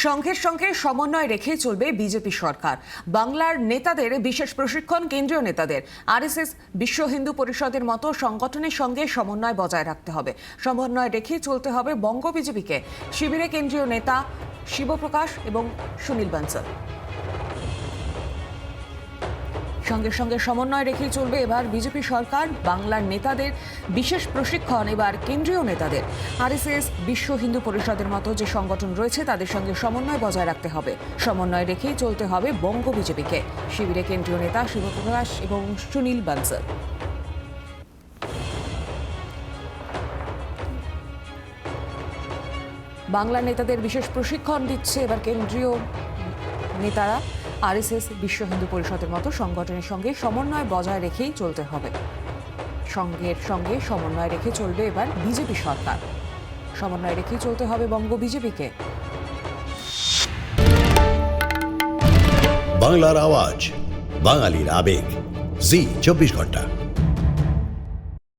সংঘের সঙ্গে সমন্বয় রেখে চলবে বিজেপি সরকার। বাংলার নেতাদের বিশেষ প্রশিক্ষণ কেন্দ্রীয় নেতাদের। আরএসএস, বিশ্ব হিন্দু পরিষদের মতো সংগঠনের সঙ্গে সমন্বয় বজায় রাখতে হবে। সমন্বয় রেখে চলতে হবে বঙ্গ বিজেপিকে। শিবিরে কেন্দ্রীয় নেতা শিবপ্রকাশ এবং সুনীল বানসাল। সঙ্গে সঙ্গে সমন্বয় রেখে চলবে এবার বিজেপি সরকার। বাংলার নেতাদের বিশেষ প্রশিক্ষণ এবার কেন্দ্রীয় নেতাদের। আরএসএস, বিশ্ব হিন্দু পরিষদের মতো যে সংগঠন রয়েছে তাদের সঙ্গে সমন্বয় বজায় রাখতে হবে। সমন্বয় রেখেই চলতে হবে বঙ্গ বিজেপিকে। শিবিরে কেন্দ্রীয় নেতা শিবপ্রকাশ এবং সুনীল বানসাল। বাংলার নেতাদের বিশেষ প্রশিক্ষণ দিচ্ছে এবার কেন্দ্রীয় নেতারা। আরএসএস, বিশ্ব হিন্দু পরিষদের মতো সংগঠনের সঙ্গে সমন্বয় বজায় রেখেই চলতে হবে। সঙ্গের সঙ্গে সমন্বয় রেখে চলবে এবার বিজেপি সরকার। সমন্বয় রেখেই চলতে হবে বঙ্গ বিজেপিকে। বাংলার আওয়াজ, বাঙালির আবেগ, জি 24 ঘন্টা।